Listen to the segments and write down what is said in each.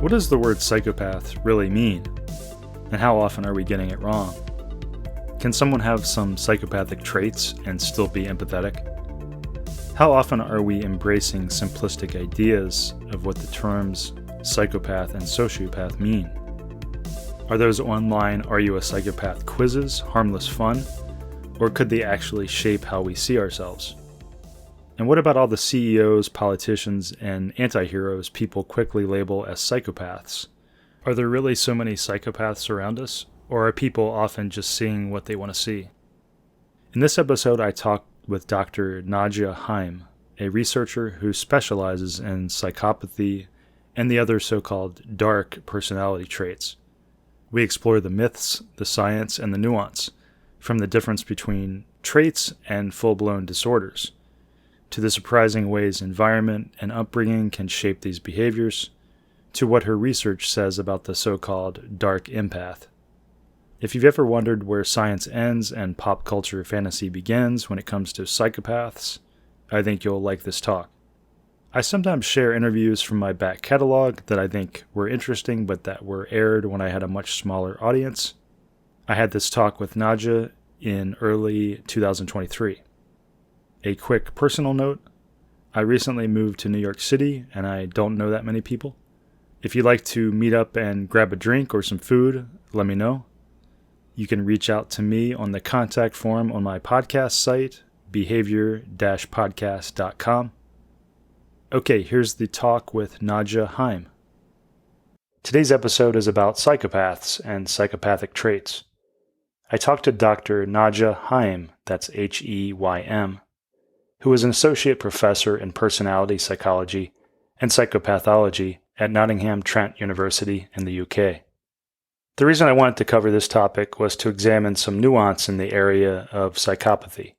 What does the word psychopath really mean? And how often are we getting it wrong? Can someone have some psychopathic traits and still be empathetic? How often are we embracing simplistic ideas of what the terms psychopath and sociopath mean? Are those online "Are you a psychopath" quizzes harmless fun, or could they actually shape how we see ourselves? And what about all the CEOs, politicians, and anti-heroes people quickly label as psychopaths? Are there really so many psychopaths around us, or are people often just seeing what they want to see? In this episode, I talked with Dr. Nadja Haim, a researcher who specializes in psychopathy and the other so-called dark personality traits. We explore the myths, the science, and the nuance, from the difference between traits and full-blown disorders, to the surprising ways environment and upbringing can shape these behaviors, to what her research says about the so-called dark empath. If you've ever wondered where science ends and pop culture fantasy begins when it comes to psychopaths, I think you'll like this talk. I sometimes share interviews from my back catalog that I think were interesting but that were aired when I had a much smaller audience. I had this talk with Nadja in early 2023. A quick personal note, I recently moved to New York City and I don't know that many people. If you'd like to meet up and grab a drink or some food, let me know. You can reach out to me on the contact form on my podcast site, behavior-podcast.com. Okay, here's the talk with Nadja Haim. Today's episode is about psychopaths and psychopathic traits. I talked to Dr. Nadja Haim, that's H-E-Y-M, who is an associate professor in personality psychology and psychopathology at Nottingham Trent University in the UK. The reason I wanted to cover this topic was to examine some nuance in the area of psychopathy,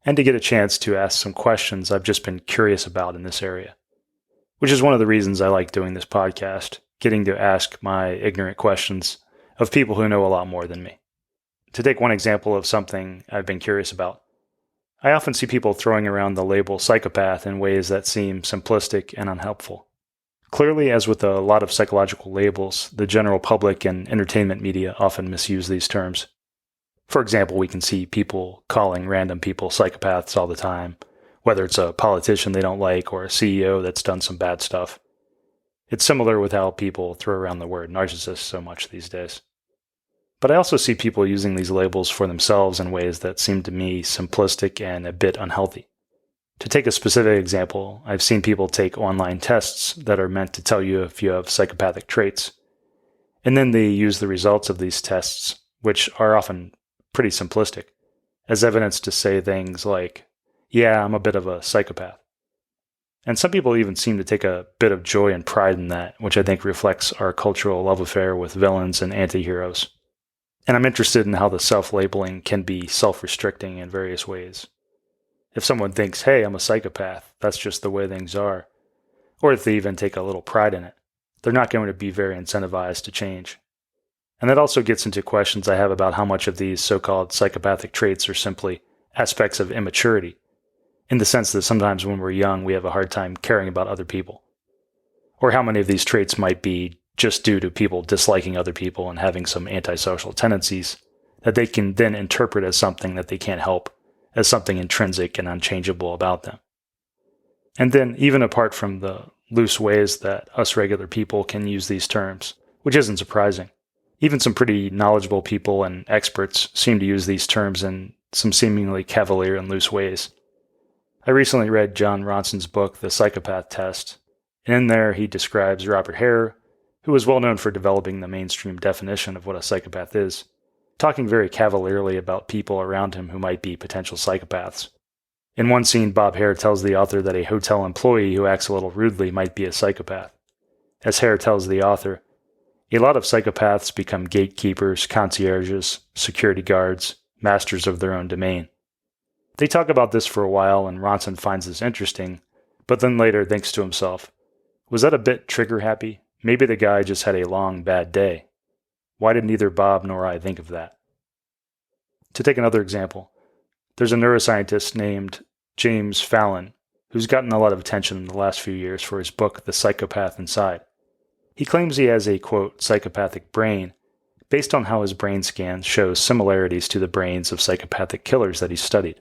and to get a chance to ask some questions I've just been curious about in this area, which is one of the reasons I like doing this podcast, getting to ask my ignorant questions of people who know a lot more than me. To take one example of something I've been curious about, I often see people throwing around the label psychopath in ways that seem simplistic and unhelpful. Clearly, as with a lot of psychological labels, the general public and entertainment media often misuse these terms. For example, we can see people calling random people psychopaths all the time, whether it's a politician they don't like or a CEO that's done some bad stuff. It's similar with how people throw around the word narcissist so much these days. But I also see people using these labels for themselves in ways that seem to me simplistic and a bit unhealthy. To take a specific example, I've seen people take online tests that are meant to tell you if you have psychopathic traits, and then they use the results of these tests, which are often pretty simplistic, as evidence to say things like, yeah, I'm a bit of a psychopath. And some people even seem to take a bit of joy and pride in that, which I think reflects our cultural love affair with villains and anti-heroes. And I'm interested in how the self-labeling can be self-restricting in various ways. If someone thinks, hey, I'm a psychopath, that's just the way things are, or if they even take a little pride in it, they're not going to be very incentivized to change. And that also gets into questions I have about how much of these so-called psychopathic traits are simply aspects of immaturity, in the sense that sometimes when we're young, we have a hard time caring about other people. Or how many of these traits might be just due to people disliking other people and having some antisocial tendencies that they can then interpret as something that they can't help, as something intrinsic and unchangeable about them. And then, even apart from the loose ways that us regular people can use these terms, which isn't surprising, even some pretty knowledgeable people and experts seem to use these terms in some seemingly cavalier and loose ways. I recently read John Ronson's book, The Psychopath Test, and in there he describes Robert Hare, who is well known for developing the mainstream definition of what a psychopath is, talking very cavalierly about people around him who might be potential psychopaths. In one scene, Bob Hare tells the author that a hotel employee who acts a little rudely might be a psychopath. As Hare tells the author, a lot of psychopaths become gatekeepers, concierges, security guards, masters of their own domain. They talk about this for a while, and Ronson finds this interesting, but then later thinks to himself, was that a bit trigger-happy? Maybe the guy just had a long, bad day. Why did neither Bob nor I think of that? To take another example, there's a neuroscientist named James Fallon who's gotten a lot of attention in the last few years for his book, The Psychopath Inside. He claims he has a, quote, psychopathic brain based on how his brain scan shows similarities to the brains of psychopathic killers that he studied.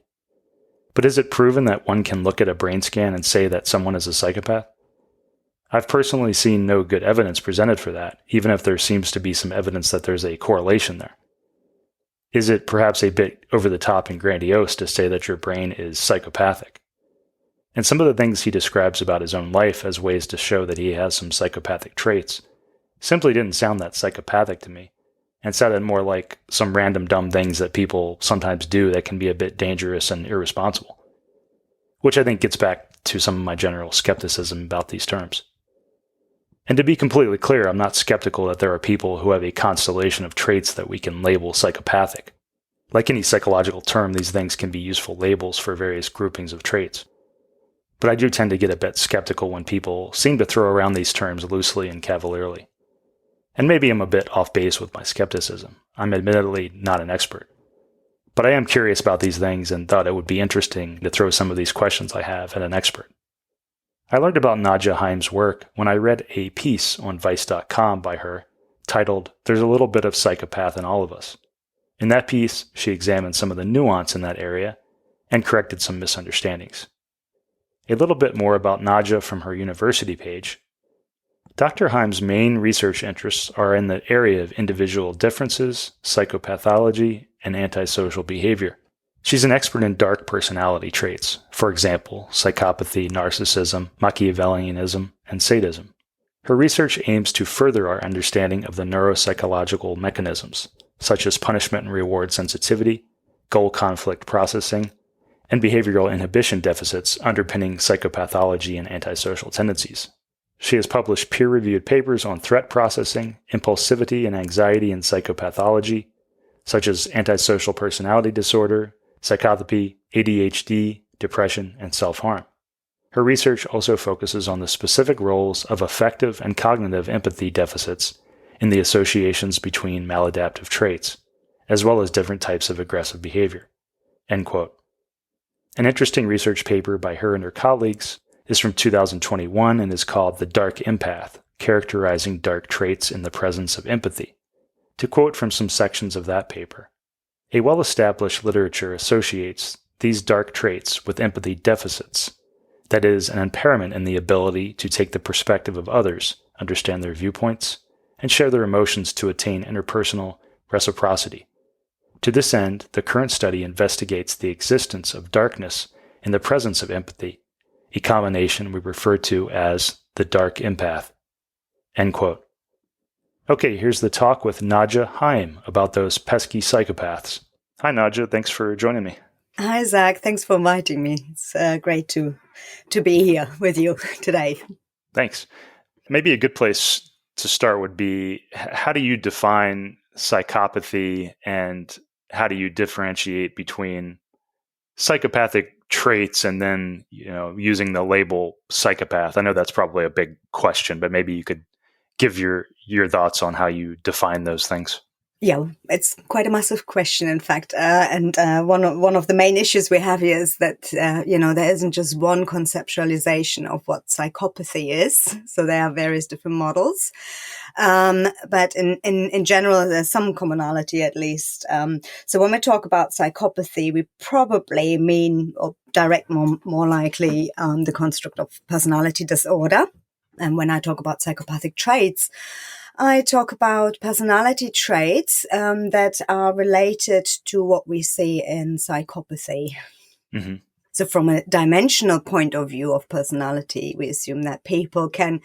But is it proven that one can look at a brain scan and say that someone is a psychopath? I've personally seen no good evidence presented for that, even if there seems to be some evidence that there's a correlation there. Is it perhaps a bit over the top and grandiose to say that your brain is psychopathic? And some of the things he describes about his own life as ways to show that he has some psychopathic traits simply didn't sound that psychopathic to me, and sounded more like some random dumb things that people sometimes do that can be a bit dangerous and irresponsible. Which I think gets back to some of my general skepticism about these terms. And to be completely clear, I'm not skeptical that there are people who have a constellation of traits that we can label psychopathic. Like any psychological term, these things can be useful labels for various groupings of traits. But I do tend to get a bit skeptical when people seem to throw around these terms loosely and cavalierly. And maybe I'm a bit off base with my skepticism. I'm admittedly not an expert. But I am curious about these things and thought it would be interesting to throw some of these questions I have at an expert. I learned about Nadja Haim's work when I read a piece on Vice.com by her titled, "There's a Little Bit of Psychopath in All of Us." In that piece, she examined some of the nuance in that area and corrected some misunderstandings. A little bit more about Nadja from her university page. Dr. Haim's main research interests are in the area of individual differences, psychopathology, and antisocial behavior. She's an expert in dark personality traits, for example, psychopathy, narcissism, Machiavellianism, and sadism. Her research aims to further our understanding of the neuropsychological mechanisms, such as punishment and reward sensitivity, goal conflict processing, and behavioral inhibition deficits underpinning psychopathology and antisocial tendencies. She has published peer-reviewed papers on threat processing, impulsivity and anxiety in psychopathology, such as antisocial personality disorder, psychopathy, ADHD, depression, and self-harm. Her research also focuses on the specific roles of affective and cognitive empathy deficits in the associations between maladaptive traits, as well as different types of aggressive behavior. End quote. An interesting research paper by her and her colleagues is from 2021 and is called "The Dark Empath, Characterizing Dark Traits in the Presence of Empathy." To quote from some sections of that paper, "A well-established literature associates these dark traits with empathy deficits, that is, an impairment in the ability to take the perspective of others, understand their viewpoints, and share their emotions to attain interpersonal reciprocity. To this end, the current study investigates the existence of darkness in the presence of empathy, a combination we refer to as the dark empath." End quote. Okay, here's the talk with Nadja Haim about those pesky psychopaths. Hi, Nadja. Thanks for joining me. Hi, Zach. Thanks for inviting me. It's great to be here with you today. Thanks. Maybe a good place to start would be, how do you define psychopathy and how do you differentiate between psychopathic traits and then, using the label psychopath? I know that's probably a big question, but maybe you could give your thoughts on how you define those things. Yeah, it's quite a massive question, in fact. And one of the main issues we have here is that, there isn't just one conceptualization of what psychopathy is. So there are various different models. But in general, there's some commonality at least. So when we talk about psychopathy, we probably mean, or direct more likely, the construct of personality disorder. And when I talk about psychopathic traits, I talk about personality traits that are related to what we see in psychopathy. Mm-hmm. So from a dimensional point of view of personality, we assume that people can,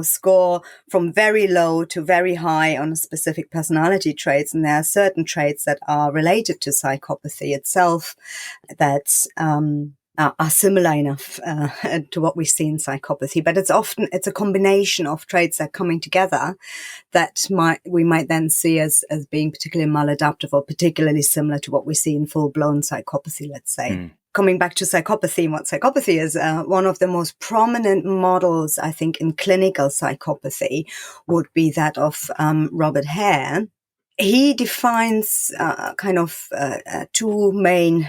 score from very low to very high on specific personality traits. And there are certain traits that are related to psychopathy itself that are similar enough to what we see in psychopathy. But it's a combination of traits that are coming together that we might then see as being particularly maladaptive or particularly similar to what we see in full-blown psychopathy, let's say. Mm. Coming back to psychopathy and what psychopathy is, one of the most prominent models, I think, in clinical psychopathy would be that of Robert Hare. He defines two main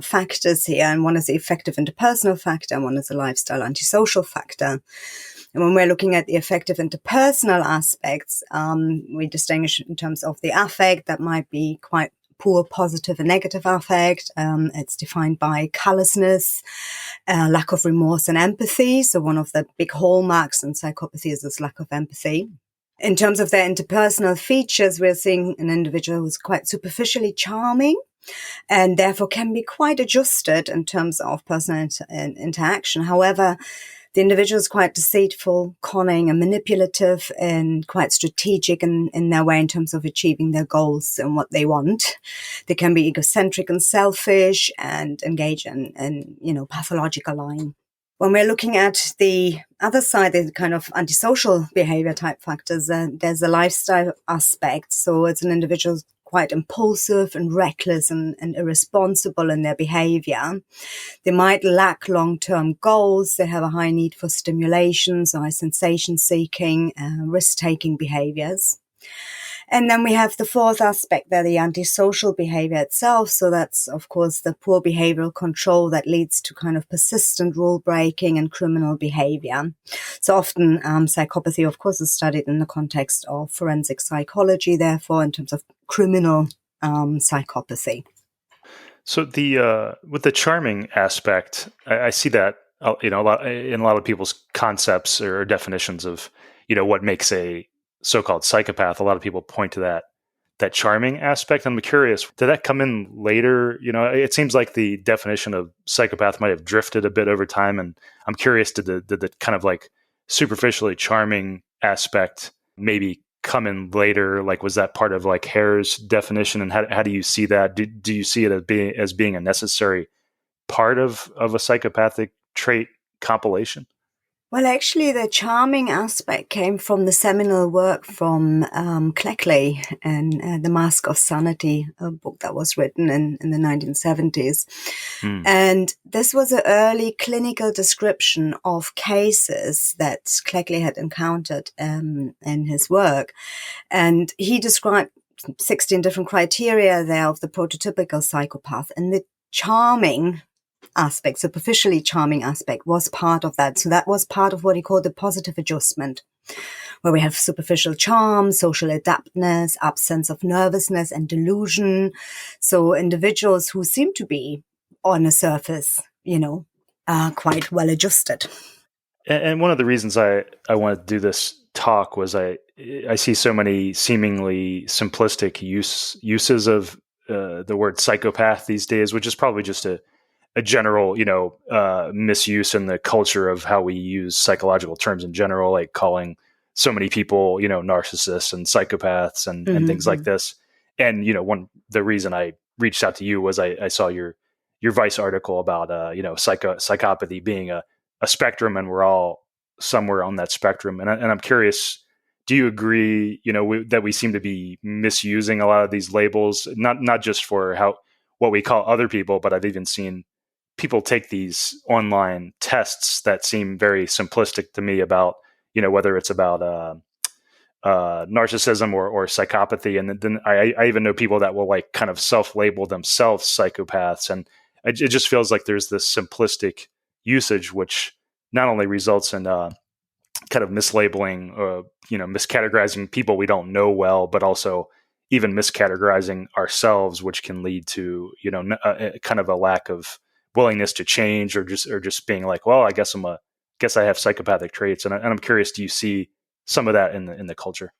factors here, and one is the affective interpersonal factor, and one is the lifestyle antisocial factor. And when we're looking at the affective interpersonal aspects, we distinguish in terms of the affect that might be quite poor positive and negative affect. It's defined by callousness, lack of remorse and empathy. So one of the big hallmarks in psychopathy is this lack of empathy. In terms of their interpersonal features, we're seeing an individual who's quite superficially charming and therefore can be quite adjusted in terms of personal interaction. However, the individual is quite deceitful, cunning and manipulative and quite strategic in their way in terms of achieving their goals and what they want. They can be egocentric and selfish and engage in pathological lying. When we're looking at the other side, the kind of antisocial behavior type factors, there's a lifestyle aspect. So it's an individual quite impulsive and reckless and irresponsible in their behavior. They might lack long-term goals. They have a high need for stimulation, so high sensation-seeking, risk-taking behaviors. And then we have the fourth aspect there, the antisocial behavior itself. So that's, of course, the poor behavioral control that leads to kind of persistent rule breaking and criminal behavior. So often psychopathy, of course, is studied in the context of forensic psychology, therefore, in terms of criminal psychopathy. So with the charming aspect, I see that in a lot of people's concepts or definitions of what makes a so-called psychopath. A lot of people point to that charming aspect. I'm curious, did that come in later? It seems like the definition of psychopath might have drifted a bit over time, and I'm curious, did the kind of like superficially charming aspect maybe come in later? Like, was that part of like Hare's definition, and how do you see that? Do you see it as being a necessary part of a psychopathic trait compilation? Well, actually, the charming aspect came from the seminal work from Cleckley and The Mask of Sanity, a book that was written in the 1970s. And this was an early clinical description of cases that Cleckley had encountered in his work. And he described 16 different criteria there of the prototypical psychopath. And the charming aspect, superficially charming aspect, was part of that. So that was part of what he called the positive adjustment, where we have superficial charm, social adaptness, absence of nervousness and delusion. So individuals who seem to be on the surface, are quite well adjusted. And one of the reasons I wanted to do this talk was I see so many seemingly simplistic uses of the word psychopath these days, which is probably just a general, misuse in the culture of how we use psychological terms in general, like calling so many people, narcissists and psychopaths and things like this. And, the reason I reached out to you was I saw your Vice article about, psychopathy being a spectrum, and we're all somewhere on that spectrum. And I'm curious, do you agree, that we seem to be misusing a lot of these labels, not just for what we call other people, but I've even seen people take these online tests that seem very simplistic to me about, whether it's about narcissism or psychopathy. And then I even know people that will like kind of self-label themselves psychopaths. And it just feels like there's this simplistic usage, which not only results in kind of mislabeling, miscategorizing people we don't know well, but also even miscategorizing ourselves, which can lead to, kind of a lack of willingness to change, or just being like, well, I guess I have psychopathic traits. And I'm curious, do you see some of that in the culture?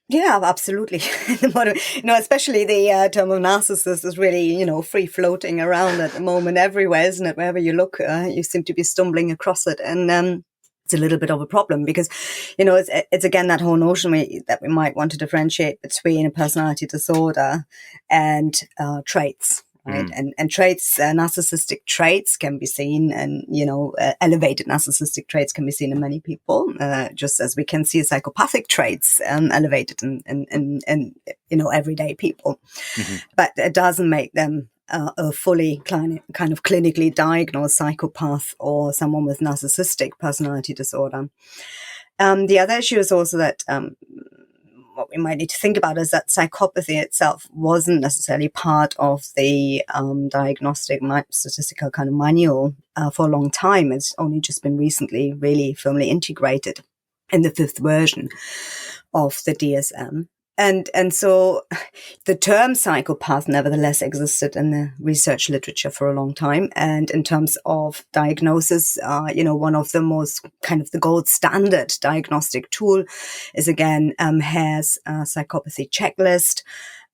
Yeah, absolutely. Especially the term of narcissist is really, free floating around at the moment everywhere, isn't it? Wherever you look, you seem to be stumbling across it. And it's a little bit of a problem because, it's again that whole notion that we might want to differentiate between a personality disorder and traits. Right. And traits, narcissistic traits can be seen, and, elevated narcissistic traits can be seen in many people, just as we can see psychopathic traits elevated in everyday people. But it doesn't make them a fully kind of clinically diagnosed psychopath or someone with narcissistic personality disorder. The other issue is also that what we might need to think about is that psychopathy itself wasn't necessarily part of the diagnostic statistical kind of manual for a long time. It's only just been recently really firmly integrated in the fifth version of the DSM. And so the term psychopath nevertheless existed in the research literature for a long time. And in terms of diagnosis, one of the most kind of the gold standard diagnostic tool is again, has a psychopathy checklist.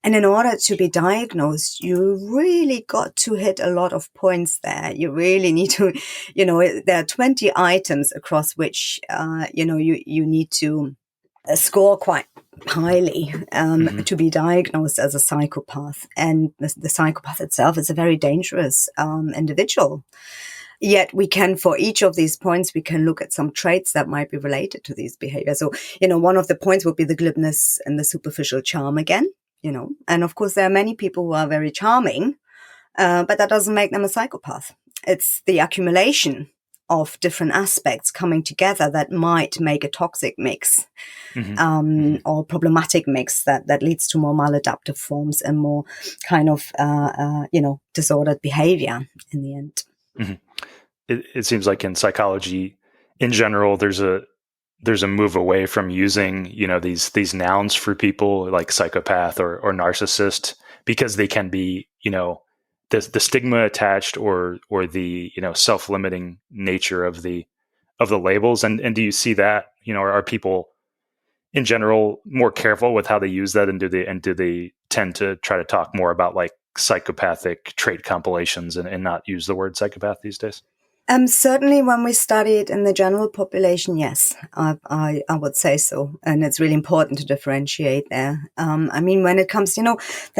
And in order to be diagnosed, you really got to hit a lot of points there. You really need to, there are 20 items across which, you need to score quite highly to be diagnosed as a psychopath. And the psychopath itself is a very dangerous individual. Yet we can, for each of these points, we can look at some traits that might be related to these behaviors. So, one of the points would be the glibness and the superficial charm again, and of course there are many people who are very charming, but that doesn't make them a psychopath. It's the accumulation of different aspects coming together that might make a toxic mix, or problematic mix that leads to more maladaptive forms and more kind of, disordered behavior in the end. Mm-hmm. It seems like in psychology in general, there's a move away from using, these nouns for people like psychopath or narcissist, because they can be, the stigma attached or the, self-limiting nature of the labels. And do you see that, are people in general more careful with how they use that? And do they tend to try to talk more about like psychopathic trait compilations and not use the word psychopath these days? Certainly when we study it in the general population, yes, I would say so. And it's really important to differentiate there. When it comes,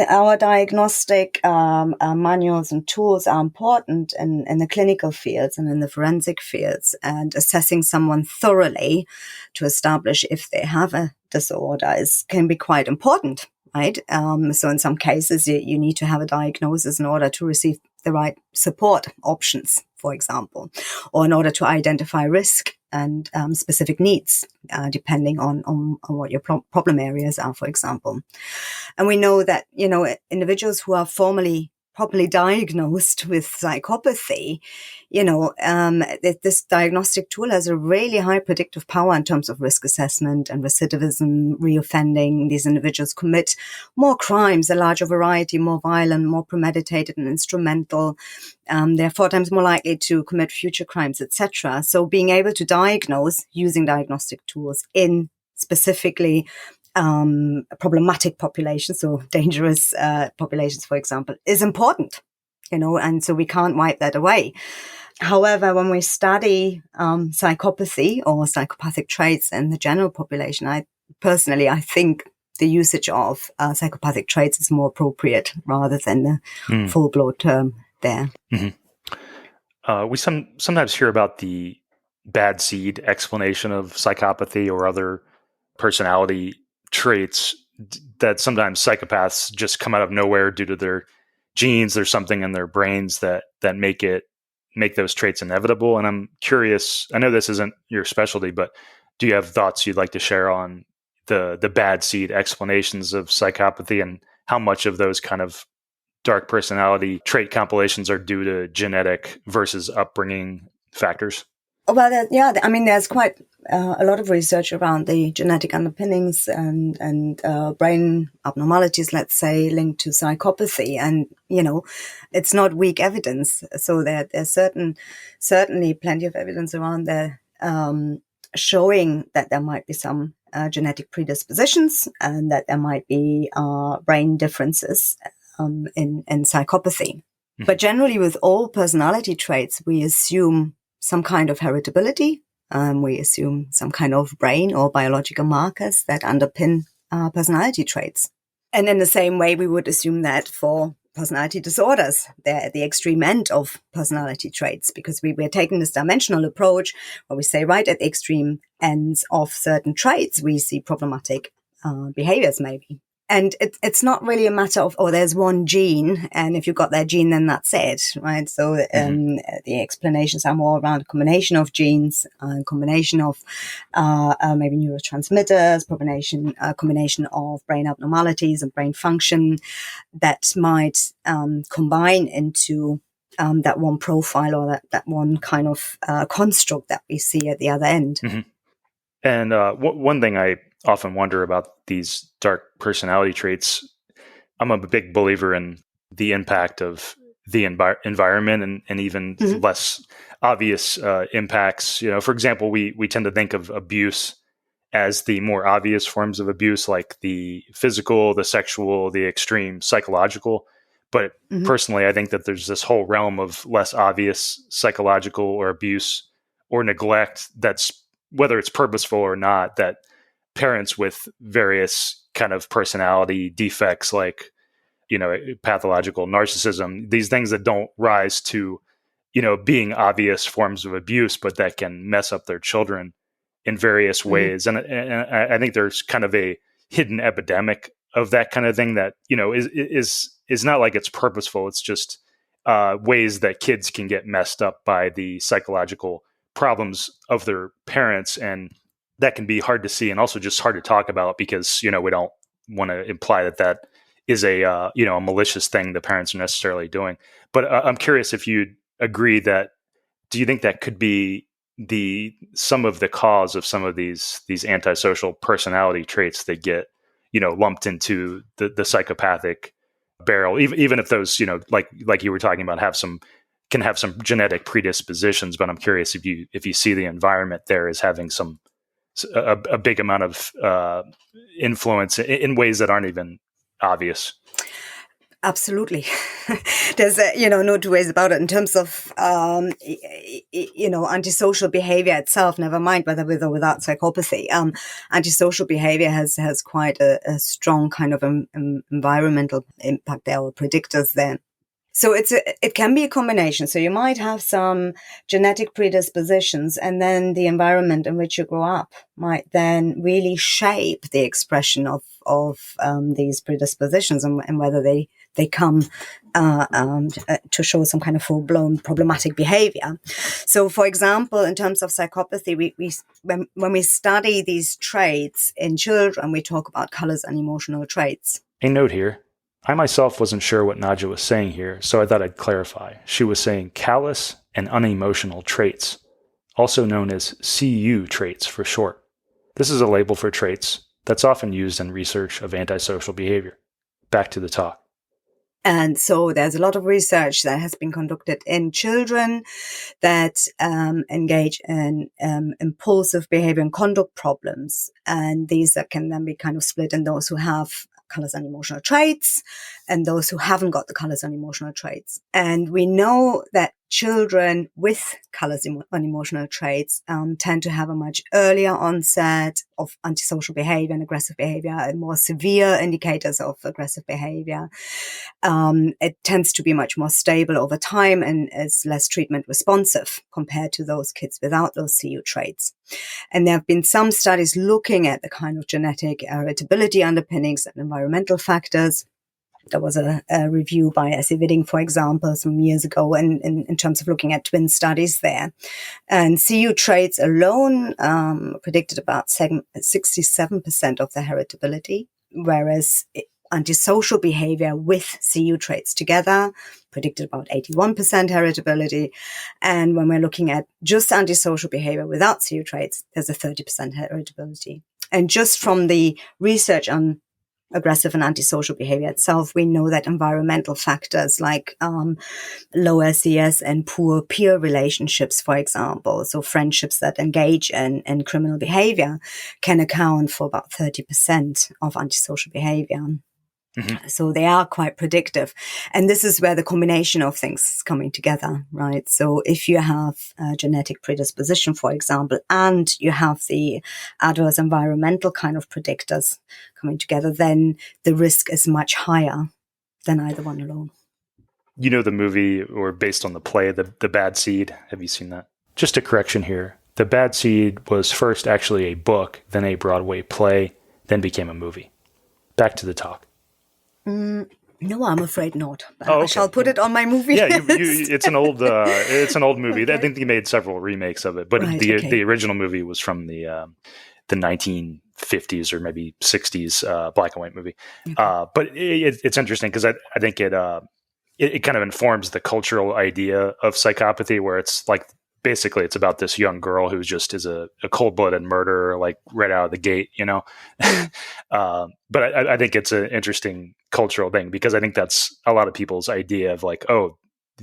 our diagnostic manuals and tools are important in the clinical fields and in the forensic fields, and assessing someone thoroughly to establish if they have a disorder can be quite important. Right. So in some cases, you need to have a diagnosis in order to receive the right support options, for example, or in order to identify risk and specific needs, depending on what your problem areas are, for example. And we know that, individuals who are properly diagnosed with psychopathy, this diagnostic tool has a really high predictive power in terms of risk assessment and recidivism, reoffending. These individuals commit more crimes, a larger variety, more violent, more premeditated and instrumental. They're 4 times more likely to commit future crimes, etc. So being able to diagnose using diagnostic tools in specifically problematic populations, so dangerous populations, for example, is important, and so we can't wipe that away. However, when we study psychopathy or psychopathic traits in the general population, I think the usage of psychopathic traits is more appropriate rather than the full-blown term there. Mm-hmm. We sometimes hear about the bad seed explanation of psychopathy or other personality traits, that sometimes psychopaths just come out of nowhere due to their genes. There's something in their brains that make those traits inevitable. And I'm curious, I know this isn't your specialty, but do you have thoughts you'd like to share on the bad seed explanations of psychopathy and how much of those kind of dark personality trait compilations are due to genetic versus upbringing factors? Well, there's quite a lot of research around the genetic underpinnings and brain abnormalities, let's say, linked to psychopathy. And, it's not weak evidence. So there's certainly plenty of evidence around there showing that there might be some genetic predispositions and that there might be brain differences in psychopathy. Mm-hmm. But generally with all personality traits, we assume some kind of heritability. We assume some kind of brain or biological markers that underpin personality traits. And in the same way, we would assume that for personality disorders, they're at the extreme end of personality traits, because we're taking this dimensional approach where we say right at the extreme ends of certain traits, we see problematic behaviors maybe. And it's not really a matter of, there's one gene, and if you've got that gene, then that's it, right? So the explanations are more around a combination of genes, a combination of maybe neurotransmitters, combination of brain abnormalities and brain function that might combine into that one profile or that one kind of construct that we see at the other end. Mm-hmm. And one thing I often wonder about these dark personality traits, I'm a big believer in the impact of the environment and even less obvious impacts. For example, we tend to think of abuse as the more obvious forms of abuse, like the physical, the sexual, the extreme psychological. But personally, I think that there's this whole realm of less obvious psychological or abuse or neglect that's, whether it's purposeful or not, that parents with various kind of personality defects, like, pathological narcissism, these things that don't rise to, being obvious forms of abuse, but that can mess up their children in various ways. And I think there's kind of a hidden epidemic of that kind of thing that, is not like it's purposeful. It's just ways that kids can get messed up by the psychological problems of their parents. And that can be hard to see and also just hard to talk about because, we don't want to imply that is a malicious thing the parents are necessarily doing. But I'm curious if you'd agree that, do you think that could be some of the cause of some of these antisocial personality traits that get, lumped into the psychopathic barrel, even if those, like you were talking about, can have some genetic predispositions. But I'm curious if you see the environment there as having a big amount of influence in ways that aren't even obvious. Absolutely. There's, no two ways about it in terms of, antisocial behavior itself, never mind whether with or without psychopathy. Antisocial behavior has quite a strong kind of environmental impact there, or predictors there. So it can be a combination. So you might have some genetic predispositions, and then the environment in which you grow up might then really shape the expression of these predispositions and whether they come to show some kind of full-blown problematic behavior. So, for example, in terms of psychopathy, when we study these traits in children, we talk about colors and emotional traits. A note here. I myself wasn't sure what Nadja was saying here, so I thought I'd clarify. She was saying callous and unemotional traits, also known as CU traits for short. This is a label for traits that's often used in research of antisocial behavior. Back to the talk. And so there's a lot of research that has been conducted in children that engage in impulsive behavior and conduct problems. And these that can then be kind of split in those who have colors and emotional traits and those who haven't got the colors and emotional traits. And we know that children with colors and emotional traits tend to have a much earlier onset of antisocial behavior and aggressive behavior, and more severe indicators of aggressive behavior. It tends to be much more stable over time and is less treatment responsive compared to those kids without those CU traits. And there have been some studies looking at the kind of genetic heritability underpinnings and environmental factors. There was a review by Selflimiting, for example, some years ago, in terms of looking at twin studies there. And CU traits alone predicted about 67% of the heritability, whereas antisocial behavior with CU traits together predicted about 81% heritability. And when we're looking at just antisocial behavior without CU traits, there's a 30% heritability. And just from the research on aggressive and antisocial behavior itself, we know that environmental factors like low SES and poor peer relationships, for example, so friendships that engage in criminal behavior, can account for about 30% of antisocial behavior. Mm-hmm. So they are quite predictive. And this is where the combination of things is coming together, right? So if you have a genetic predisposition, for example, and you have the adverse environmental kind of predictors coming together, then the risk is much higher than either one alone. You know the movie, or based on the play, The Bad Seed? Have you seen that? Just a correction here. The Bad Seed was first actually a book, then a Broadway play, then became a movie. Back to the talk. No, I'm afraid not. Okay. I shall put it on my movie list. It's an old movie. Okay. I think they made several remakes of it, but the original movie was from the 1950s or maybe 60s black and white movie. Okay. But it's interesting because I think it kind of informs the cultural idea of psychopathy, where it's like basically it's about this young girl who just is a cold-blooded murderer, like right out of the gate, But I think it's an interesting cultural thing, because I think that's a lot of people's idea of like, oh,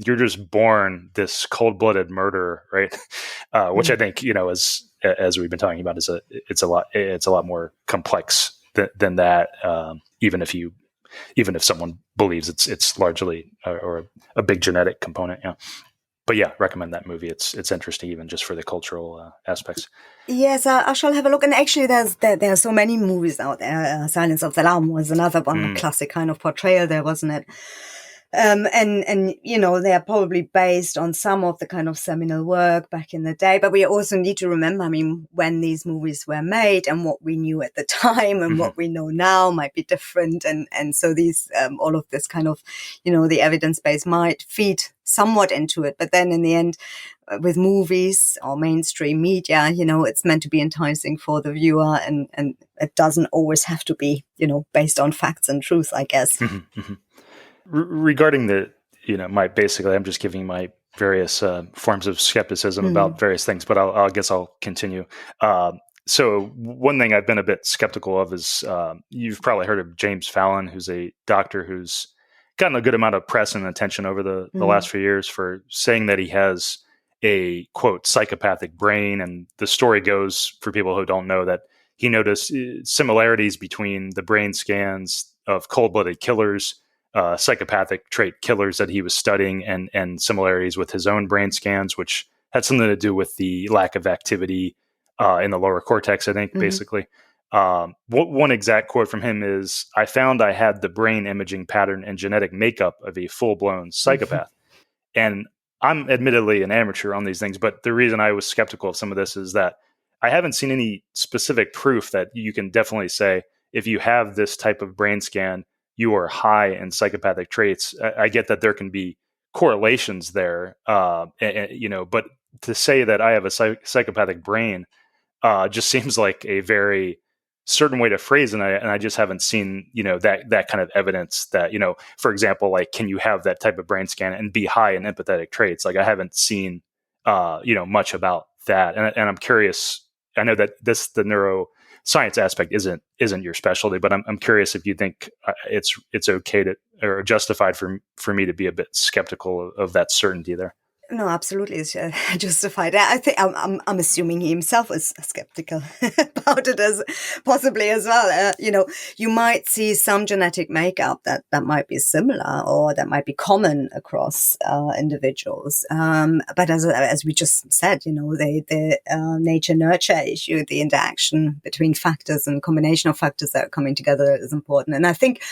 you're just born this cold-blooded murderer, right? Which I think, as we've been talking about, it's a lot more complex than that. Even if someone believes it's largely or a big genetic component, yeah. But yeah, recommend that movie. It's interesting, even just for the cultural aspects. Yes, I shall have a look. And actually, there are so many movies out there. Silence of the Lamb was another one, a classic kind of portrayal there, wasn't it? And they are probably based on some of the kind of seminal work back in the day. But we also need to remember, when these movies were made and what we knew at the time and what we know now might be different. And so these, all of this kind of, the evidence base might feed somewhat into it. But then in the end, with movies or mainstream media, it's meant to be enticing for the viewer, and it doesn't always have to be, based on facts and truth, I guess. Regarding I'm just giving my various forms of skepticism about various things, but I guess I'll continue. So one thing I've been a bit skeptical of is you've probably heard of James Fallon, who's a doctor who's gotten a good amount of press and attention over the last few years for saying that he has a, quote, psychopathic brain. And the story goes, for people who don't know, that he noticed similarities between the brain scans of cold-blooded killers, psychopathic trait killers that he was studying, and similarities with his own brain scans, which had something to do with the lack of activity in the lower cortex, I think, basically. One exact quote from him is, "I found I had the brain imaging pattern and genetic makeup of a full-blown psychopath." And I'm admittedly an amateur on these things, but the reason I was skeptical of some of this is that I haven't seen any specific proof that you can definitely say, if you have this type of brain scan, you are high in psychopathic traits. I get that there can be correlations there, but to say that I have a psychopathic brain just seems like a very certain way to phrase it, and I just haven't seen that kind of evidence that, for example, like, can you have that type of brain scan and be high in empathetic traits? Like, I haven't seen much about that, and I'm curious. I know that the neuroscience aspect isn't your specialty, but I'm curious if you think it's okay to, or justified for me to be a bit skeptical of that certainty there. No, absolutely, it's justified. I think I'm assuming he himself is skeptical about it as possibly as well. You might see some genetic makeup that might be similar or that might be common across individuals. But as we just said, the nature nurture issue, the interaction between factors and combination of factors that are coming together is important. And I think,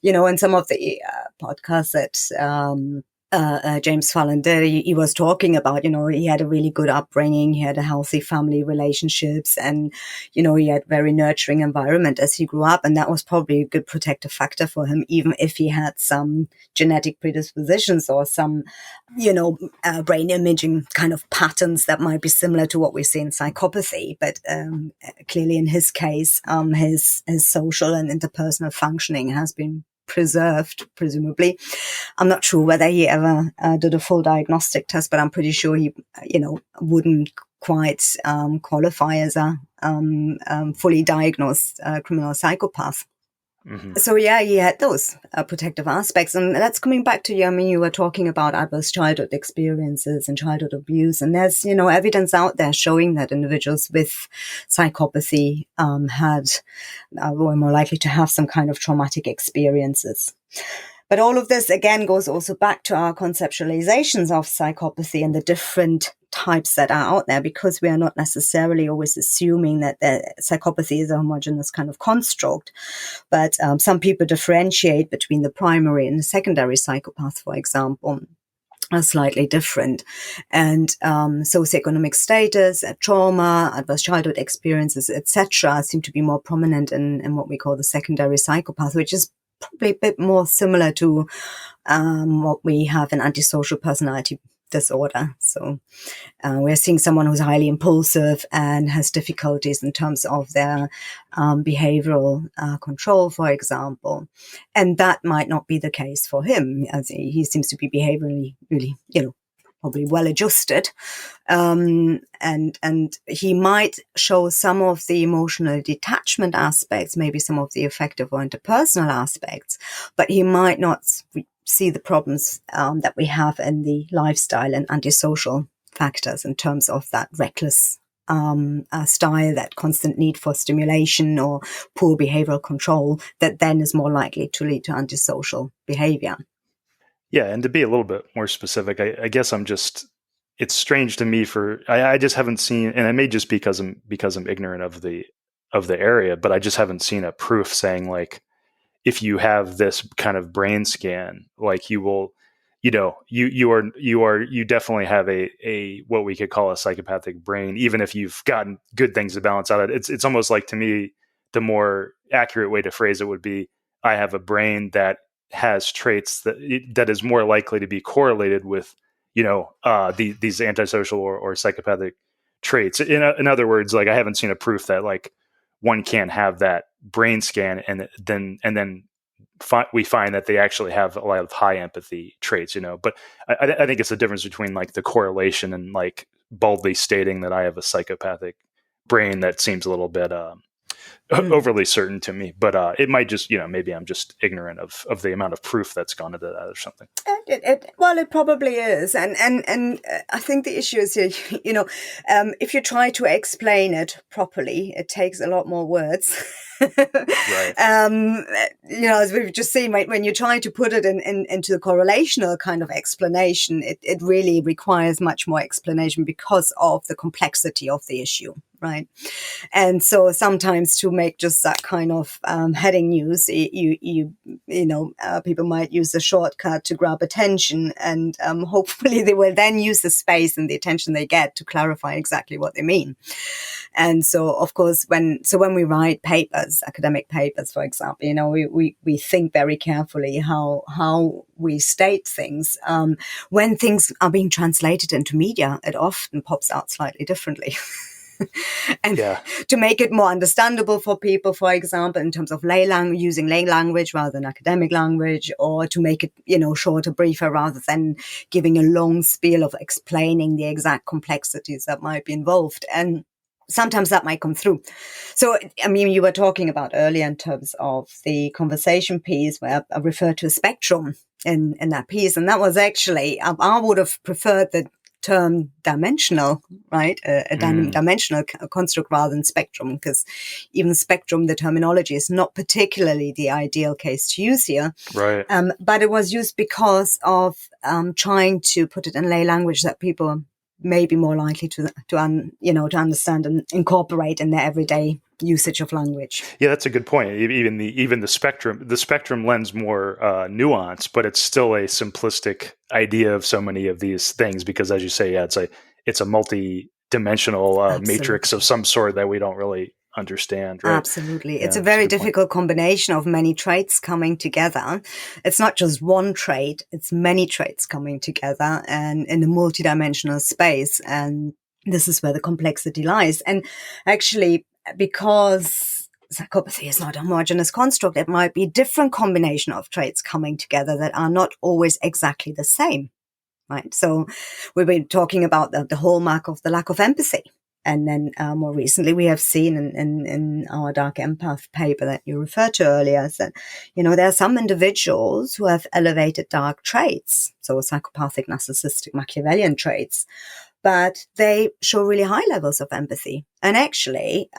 in some of the podcasts that James Fallon did, he was talking about, he had a really good upbringing, he had a healthy family relationships, and, he had very nurturing environment as he grew up. And that was probably a good protective factor for him, even if he had some genetic predispositions or some, brain imaging kind of patterns that might be similar to what we see in psychopathy. But clearly in his case, his social and interpersonal functioning has been preserved, presumably. I'm not sure whether he ever did a full diagnostic test, but I'm pretty sure he, wouldn't quite qualify as a fully diagnosed criminal psychopath. So yeah, he had those protective aspects. And that's coming back to you. You were talking about adverse childhood experiences and childhood abuse. And there's, evidence out there showing that individuals with psychopathy were more likely to have some kind of traumatic experiences. But all of this, again, goes also back to our conceptualizations of psychopathy and the different types that are out there, because we are not necessarily always assuming that psychopathy is a homogeneous kind of construct. But some people differentiate between the primary and the secondary psychopath, for example, are slightly different. And socioeconomic status, trauma, adverse childhood experiences, etc., seem to be more prominent in what we call the secondary psychopath, which is probably a bit more similar to what we have in antisocial personality disorder. So we're seeing someone who's highly impulsive and has difficulties in terms of their behavioral control, for example. And that might not be the case for him, as he seems to be behaviorally really, probably well adjusted. And he might show some of the emotional detachment aspects, maybe some of the affective or interpersonal aspects, but he might not see the problems that we have in the lifestyle and antisocial factors in terms of that reckless style, that constant need for stimulation or poor behavioral control that then is more likely to lead to antisocial behavior. Yeah, and to be a little bit more specific, I guess it's strange to me I just haven't seen, and it may just be because I'm ignorant of the area, but I just haven't seen a proof saying like, if you have this kind of brain scan, like you will, you definitely have a what we could call a psychopathic brain, even if you've gotten good things to balance out. It's almost like, to me, the more accurate way to phrase it would be, I have a brain that has traits that is more likely to be correlated with, these antisocial or psychopathic traits. In other words, like, I haven't seen a proof that like one can have that brain scan and then we find that they actually have a lot of high empathy traits, But I think it's the difference between like the correlation and like boldly stating that I have a psychopathic brain that seems a little bit overly certain to me. But it might just, maybe I'm just ignorant of the amount of proof that's gone into that or something. It probably is, and I think the issue is here. If you try to explain it properly, it takes a lot more words. Right. As we've just seen, when you try to put it into the correlational kind of explanation, it really requires much more explanation because of the complexity of the issue, right? And so sometimes to make just that kind of heading news, people might use a shortcut to grab attention, and hopefully they will then use the space and the attention they get to clarify exactly what they mean. And so, of course, when we write papers, academic papers, for example, we think very carefully how we state things. When things are being translated into media, it often pops out slightly differently. And to make it more understandable for people, for example, in terms of using lay language rather than academic language, or to make it, shorter, briefer, rather than giving a long spiel of explaining the exact complexities that might be involved. And sometimes that might come through. So, you were talking about earlier in terms of the conversation piece where I referred to a spectrum in that piece. And that was actually, I would have preferred the term dimensional, right? A dimensional construct rather than spectrum, because even spectrum, the terminology is not particularly the ideal case to use here. Right. But it was used because of trying to put it in lay language that people may be more likely to understand and incorporate in their everyday usage of language. Yeah, that's a good point. Even the spectrum lends more nuance, but it's still a simplistic idea of so many of these things because, as you say, it's a multi-dimensional matrix of some sort that we don't really understand. Right? Absolutely. It's a very difficult combination of many traits coming together. It's not just one trait, it's many traits coming together and in a multidimensional space. And this is where the complexity lies. And actually, because psychopathy is not a homogeneous construct, it might be a different combination of traits coming together that are not always exactly the same, right? So we've been talking about the hallmark of the lack of empathy. And then more recently, we have seen in our Dark Empath paper that you referred to earlier that, there are some individuals who have elevated dark traits, so psychopathic, narcissistic, Machiavellian traits, but they show really high levels of empathy. And actually,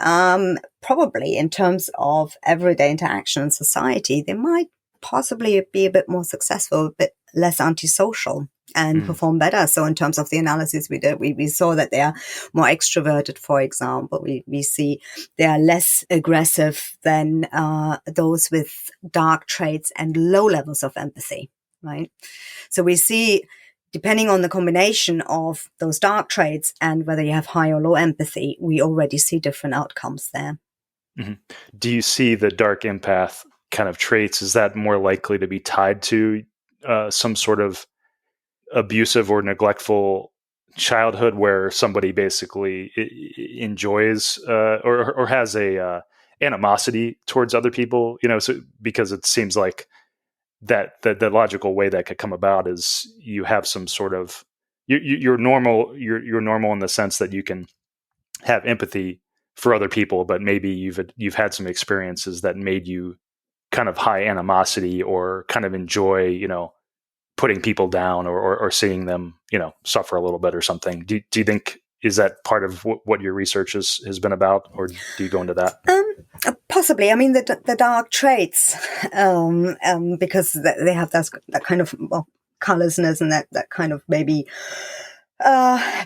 probably in terms of everyday interaction in society, they might possibly be a bit more successful, a bit less antisocial, and perform better. So in terms of the analysis we did, we saw that they are more extroverted, for example. We see they are less aggressive than those with dark traits and low levels of empathy, right? So we see, depending on the combination of those dark traits and whether you have high or low empathy, we already see different outcomes there. Mm-hmm. Do you see the dark empath kind of traits? Is that more likely to be tied to some sort of abusive or neglectful childhood where somebody basically enjoys or has a animosity towards other people, so because it seems like that the logical way that could come about is you have some sort of you're normal. You're normal in the sense that you can have empathy for other people, but maybe you've had some experiences that made you kind of high animosity or kind of enjoy, putting people down or seeing them, suffer a little bit or something. Do you think, is that part of what your research has been about, or do you go into that? Possibly. I mean, the dark traits, because they have that kind of callousness and that kind of maybe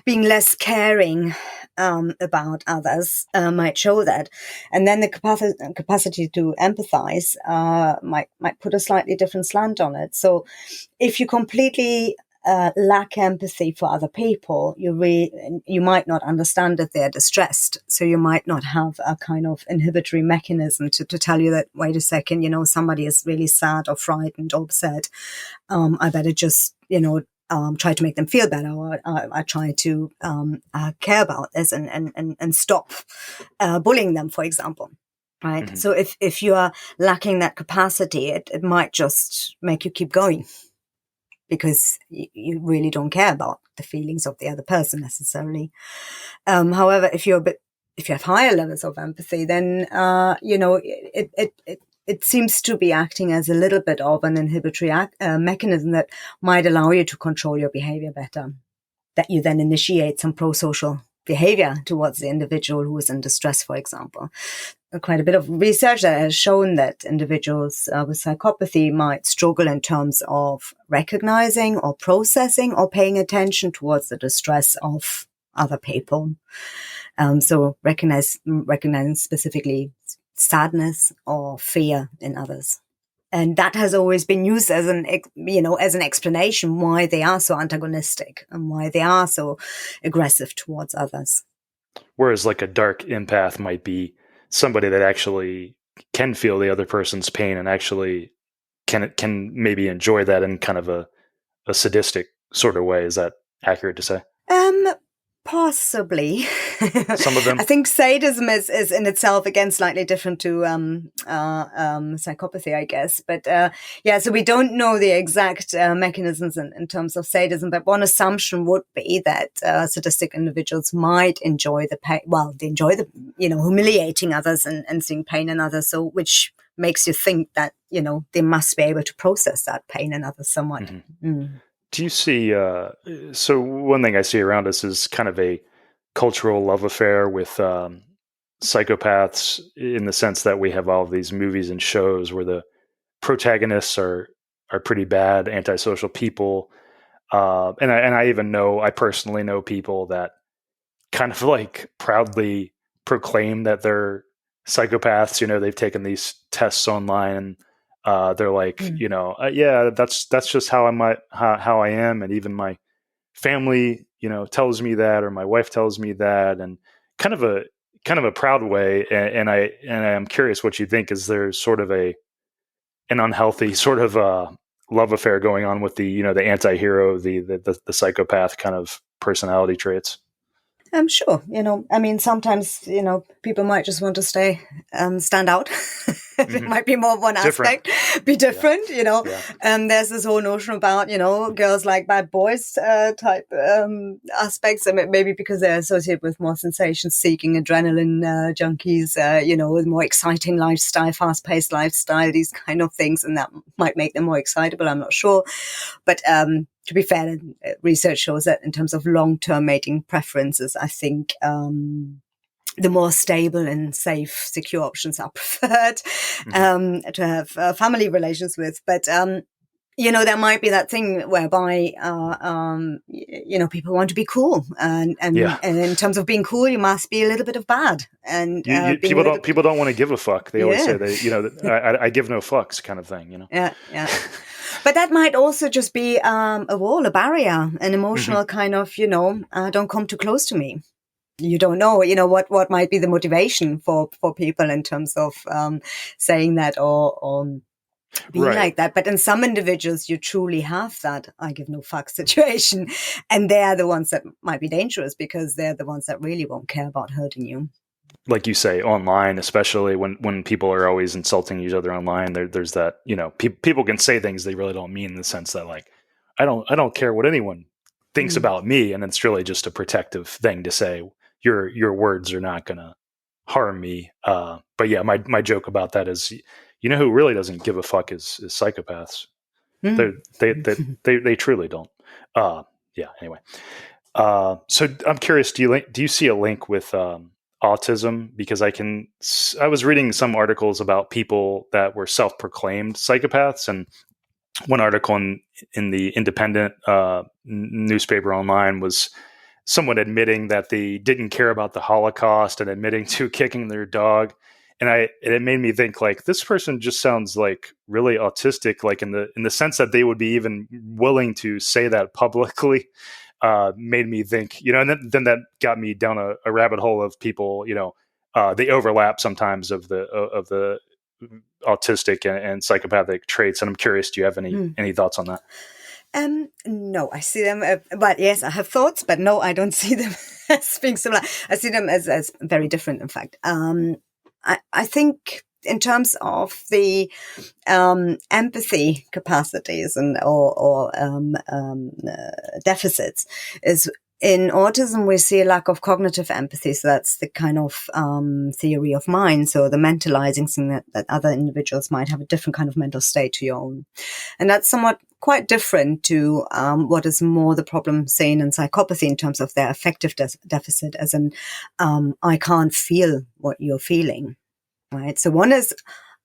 being less caring about others might show that, and then the capacity to empathize might put a slightly different slant on it. So, if you completely lack empathy for other people, you might not understand that they're distressed. So you might not have a kind of inhibitory mechanism to tell you that, wait a second, somebody is really sad or frightened or upset. I better just, try to make them feel better, or I try to care about this and stop bullying them, for example. Right. Mm-hmm. So if you are lacking that capacity, it might just make you keep going, because you really don't care about the feelings of the other person necessarily. However, if you have higher levels of empathy, then it seems to be acting as a little bit of an inhibitory mechanism that might allow you to control your behavior better. That you then initiate some pro-social behavior towards the individual who is in distress, for example. Quite a bit of research that has shown that individuals with psychopathy might struggle in terms of recognizing or processing or paying attention towards the distress of other people. So recognizing specifically sadness or fear in others. And that has always been used as an explanation why they are so antagonistic and why they are so aggressive towards others. Whereas like a dark empath might be somebody that actually can feel the other person's pain and actually can maybe enjoy that in kind of a sadistic sort of way. Is that accurate to say? Possibly. Some of them. I think sadism is in itself, again, slightly different to psychopathy, I guess. But so we don't know the exact mechanisms in terms of sadism. But one assumption would be that sadistic individuals might enjoy the pain. Well, they enjoy the humiliating others and seeing pain in others. So which makes you think that they must be able to process that pain in others somewhat. Mm-hmm. Mm. Do you see, so one thing I see around us is kind of a cultural love affair with psychopaths, in the sense that we have all of these movies and shows where the protagonists are pretty bad, antisocial people. And I personally know people that kind of like proudly proclaim that they're psychopaths. They've taken these tests online and they're like, that's just how I am. And even my family, tells me that, or my wife tells me that, and kind of a proud way. And I'm curious what you think. Is there sort of an unhealthy sort of love affair going on with the, the anti-hero, the psychopath kind of personality traits? I'm sure, sometimes, people might just want to stand out. It might be more of one aspect, be different, Yeah. And there's this whole notion about, girls like bad boys type aspects, and maybe because they're associated with more sensation-seeking, adrenaline junkies, with more exciting lifestyle, fast-paced lifestyle, these kind of things, and that might make them more excitable, I'm not sure. But to be fair, research shows that in terms of long-term mating preferences, I think the more stable and safe, secure options are preferred to have family relations with. But, there might be that thing whereby, people want to be cool. And in terms of being cool, you must be a little bit of bad. And people don't want to give a fuck. They always say I give no fucks kind of thing, Yeah. But that might also just be a wall, a barrier, an emotional kind of, don't come too close to me. You don't know, what might be the motivation for people in terms of saying that or being like that. But in some individuals, you truly have that I give no fuck situation. And they're the ones that might be dangerous, because they're the ones that really won't care about hurting you. Like you say, online, especially when people are always insulting each other online, there's that, people can say things they really don't mean, in the sense that, like, I don't care what anyone thinks about me, and it's really just a protective thing to say your words are not going to harm me. But yeah, my joke about that is, who really doesn't give a fuck is psychopaths. They truly don't. Yeah. Anyway, so I'm curious. Do you see a link with autism? Because I was reading some articles about people that were self-proclaimed psychopaths, and one article in the independent newspaper online was someone admitting that they didn't care about the Holocaust and admitting to kicking their dog. And it made me think, like, this person just sounds like really autistic, like in the sense that they would be even willing to say that publicly. Made me think, and then that got me down a rabbit hole of people, they overlap sometimes of the autistic and psychopathic traits. And I'm curious, do you have any thoughts on that? No, I see them, but yes, I have thoughts, but no, I don't see them as being similar. I see them as very different, in fact. I think in terms of the empathy capacities or deficits, is in autism we see a lack of cognitive empathy. So that's the kind of theory of mind. So the mentalizing thing that other individuals might have a different kind of mental state to your own, and that's somewhat quite different to what is more the problem seen in psychopathy in terms of their affective deficit, as in I can't feel what you're feeling. Right. So one is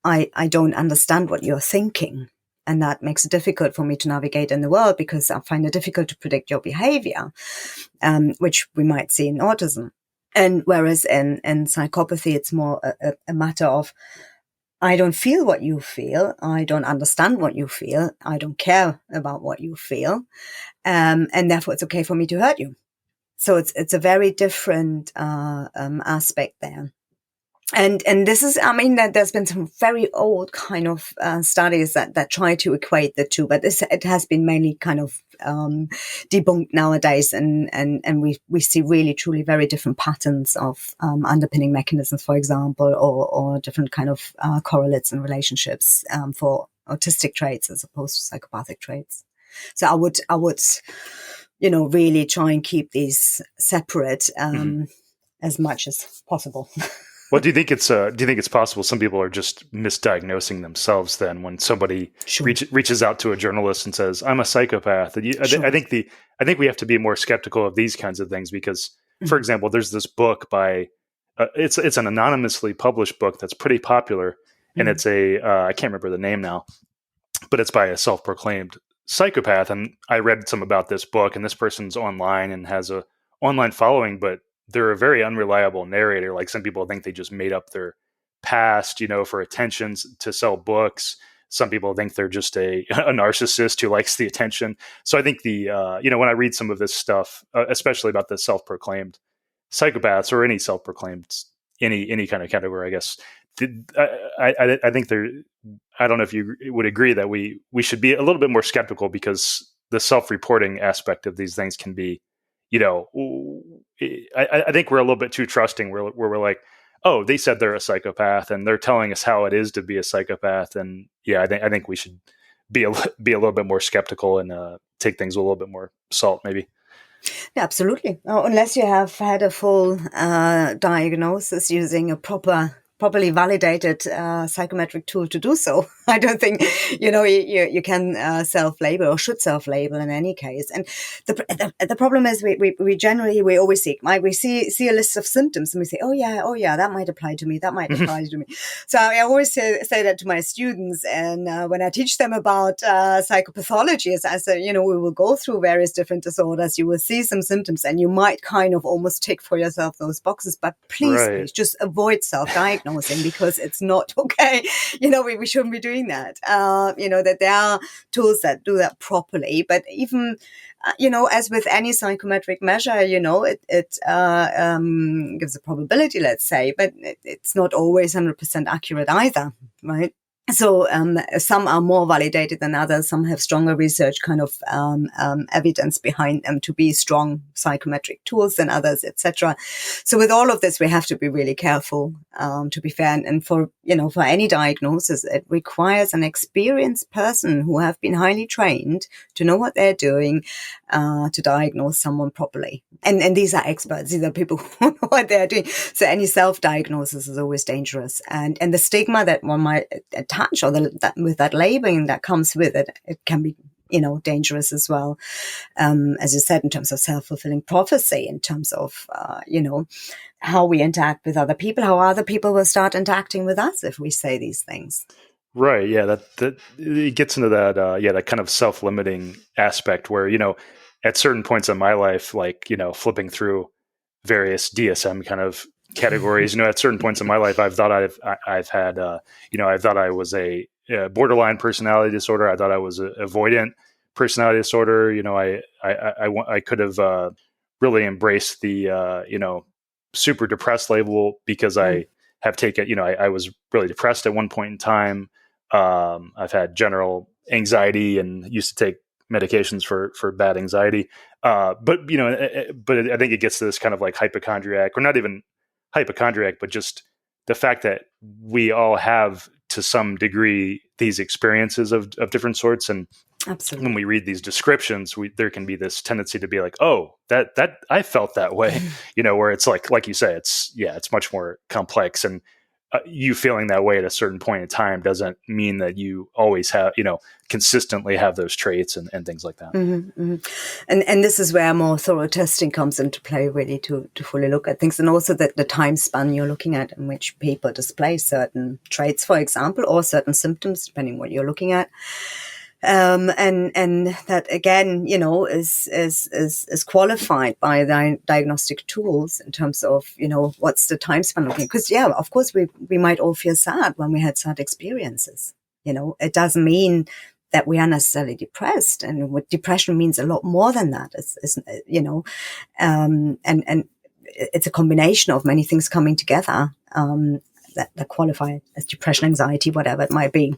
I don't understand what you're thinking. And that makes it difficult for me to navigate in the world because I find it difficult to predict your behavior, which we might see in autism. And whereas in psychopathy, it's more a matter of I don't feel what you feel. I don't understand what you feel. I don't care about what you feel. And therefore, it's okay for me to hurt you. So it's a very different aspect there. And this is, I mean, that there's been some very old kind of studies that try to equate the two, but it has been mainly kind of debunked nowadays, and we see really truly very different patterns of underpinning mechanisms, for example, or different kind of correlates and relationships for autistic traits as opposed to psychopathic traits. So I would really try and keep these separate as much as possible. Well, do you think it's possible some people are just misdiagnosing themselves then when somebody reaches out to a journalist and says, I'm a psychopath? And I think we have to be more skeptical of these kinds of things because, for example, there's this book by it's an anonymously published book that's pretty popular, and it's I can't remember the name now, but it's by a self-proclaimed psychopath. And I read some about this book, and this person's online and has a online following, but they're a very unreliable narrator. Like, some people think they just made up their past, for attention to sell books. Some people think they're just a narcissist who likes the attention. So I think when I read some of this stuff, especially about the self-proclaimed psychopaths or any self-proclaimed, any kind of category, I guess, I think I don't know if you would agree that we should be a little bit more skeptical because the self-reporting aspect of these things can be, I think we're a little bit too trusting where we're like, oh, they said they're a psychopath and they're telling us how it is to be a psychopath. And yeah, I think we should be a little bit more skeptical and take things with a little bit more salt, maybe. Yeah, absolutely. Unless you have had a full diagnosis using a properly validated psychometric tool to do so. I don't think, you can self-label or should self-label in any case. And the problem is we generally, we always see a list of symptoms and we say, oh yeah, that might apply to me. That might apply to me. So I always say that to my students. And when I teach them about psychopathology, I say, we will go through various different disorders. You will see some symptoms and you might kind of almost tick for yourself those boxes, but please just avoid self-diagnosing. Because it's not okay. We shouldn't be doing that. That there are tools that do that properly. But even, as with any psychometric measure, it gives a probability, let's say, but it's not always 100% accurate either, right? So some are more validated than others. Some have stronger research kind of evidence behind them to be strong psychometric tools than others, etc. So with all of this, we have to be really careful, to be fair. And for for any diagnosis, it requires an experienced person who have been highly trained to know what they're doing, to diagnose someone properly. And these are experts. These are people who know what they're doing. So any self-diagnosis is always dangerous. And the stigma that one might attach, or with that labeling that comes with it, it can be, dangerous as well. As you said, in terms of self-fulfilling prophecy, in terms of, how we interact with other people, how other people will start interacting with us if we say these things. Right. Yeah. That it gets into that, that kind of self-limiting aspect where, at certain points in my life, like, flipping through various DSM kind of categories, at certain points in my life, I've thought I've had, I thought I was a borderline personality disorder. I thought I was a avoidant personality disorder. I could have really embraced the, super depressed label because I have taken, I was really depressed at one point in time. I've had general anxiety and used to take medications for bad anxiety. But I think it gets to this kind of like hypochondriac, or not even hypochondriac, but just the fact that we all have to some degree these experiences of different sorts. And Absolutely. when we read these descriptions, there can be this tendency to be like, oh, that I felt that way, where it's like you say, it's much more complex. And you feeling that way at a certain point in time doesn't mean that you always have, consistently have those traits and things like that. Mm-hmm, mm-hmm. And this is where more thorough testing comes into play, really, to fully look at things. And also that the time span you're looking at in which people display certain traits, for example, or certain symptoms, depending what you're looking at. And that again, is qualified by the diagnostic tools in terms of, what's the time span looking? Because of course we might all feel sad when we had sad experiences. It doesn't mean that we are necessarily depressed, and what depression means a lot more than that. And it's a combination of many things coming together, that qualify as depression, anxiety, whatever it might be.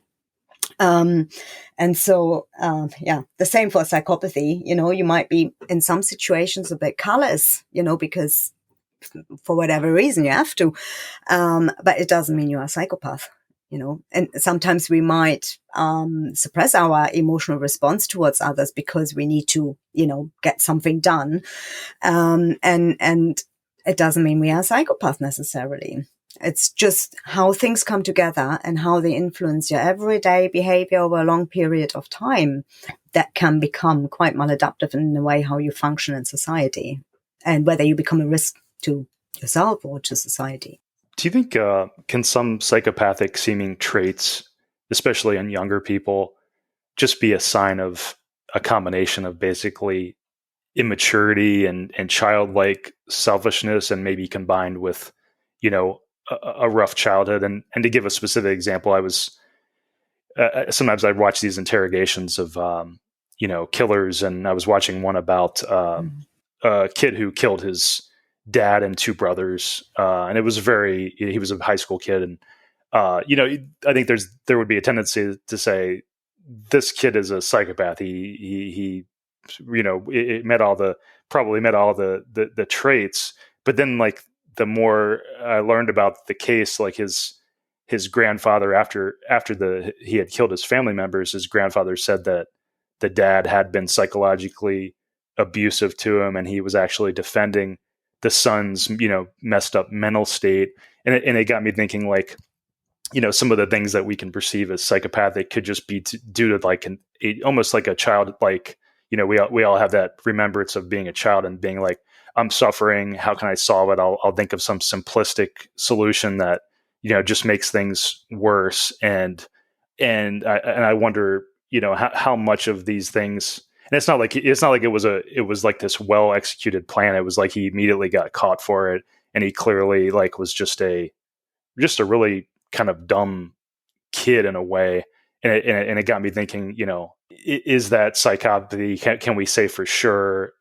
And so, the same for psychopathy. You might be in some situations a bit callous, because for whatever reason you have to, but it doesn't mean you're a psychopath. And sometimes we might suppress our emotional response towards others because we need to, get something done. And it doesn't mean we are a psychopath necessarily. It's just how things come together and how they influence your everyday behavior over a long period of time that can become quite maladaptive in the way how you function in society, and whether you become a risk to yourself or to society. Do you think can some psychopathic seeming traits, especially in younger people, just be a sign of a combination of basically immaturity and childlike selfishness, and maybe combined with, a rough childhood? And to give a specific example, I was sometimes I watch these interrogations of killers, and I was watching one about a kid who killed his dad and two brothers, and it was he was a high school kid, and I think there would be a tendency to say this kid is a psychopath. He probably met all the traits, but then like the more I learned about the case, like his grandfather, after he had killed his family members, his grandfather said that the dad had been psychologically abusive to him, and he was actually defending the son's, messed up mental state. And it got me thinking, like, some of the things that we can perceive as psychopathic could just be due to like almost like a child, like, we all have that remembrance of being a child and being like, I'm suffering. How can I solve it? I'll think of some simplistic solution that, just makes things worse. And I wonder, how much of these things, and it's not like it was like this well executed plan. It was like he immediately got caught for it, and he clearly like was just a really kind of dumb kid in a way. And it got me thinking, is that psychopathy? Can we say for sure?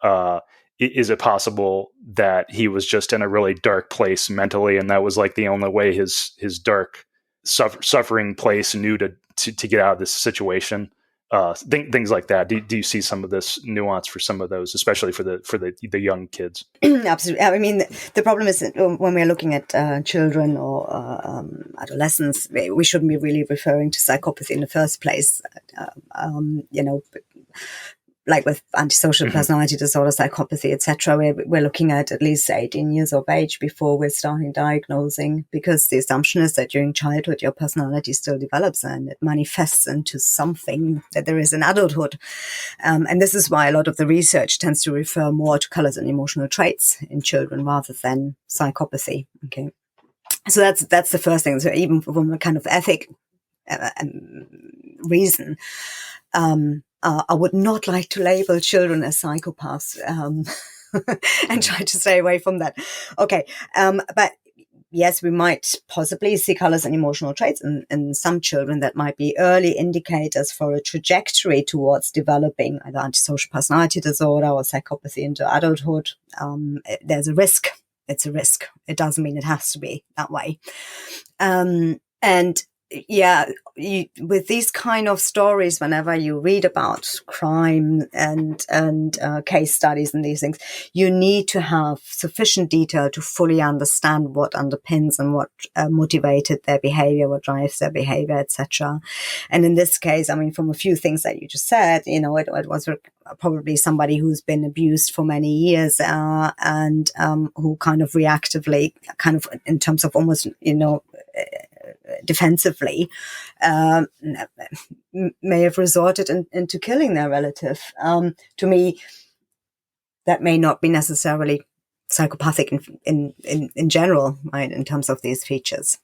Is it possible that he was just in a really dark place mentally, and that was like the only way his dark suffering place and knew to get out of this situation. Things like that. Do you see some of this nuance for some of those, especially for the young kids? Absolutely. I mean, the problem is that when we're looking at children or adolescents, we shouldn't be really referring to psychopathy in the first place. Like with antisocial personality disorder, psychopathy, etc., we're looking at least 18 years of age before we're starting diagnosing, because the assumption is that during childhood your personality still develops and it manifests into something that there is in adulthood. And this is why a lot of the research tends to refer more to colors and emotional traits in children rather than psychopathy. Okay, so that's the first thing. So even from a kind of ethic reason, I would not like to label children as psychopaths, and try to stay away from that. Okay, but yes, we might possibly see colors and emotional traits in some children that might be early indicators for a trajectory towards developing either antisocial personality disorder or psychopathy into adulthood. There's a risk. It's a risk. It doesn't mean it has to be that way. And yeah, with these kind of stories, whenever you read about crime and case studies and these things, you need to have sufficient detail to fully understand what underpins and what motivated their behavior, what drives their behavior, etc. And in this case, I mean, from a few things that you just said, it was probably somebody who's been abused for many years and who kind of reactively, kind of in terms of almost, defensively, may have resorted into killing their relative. To me, that may not be necessarily psychopathic in general, right, in terms of these features.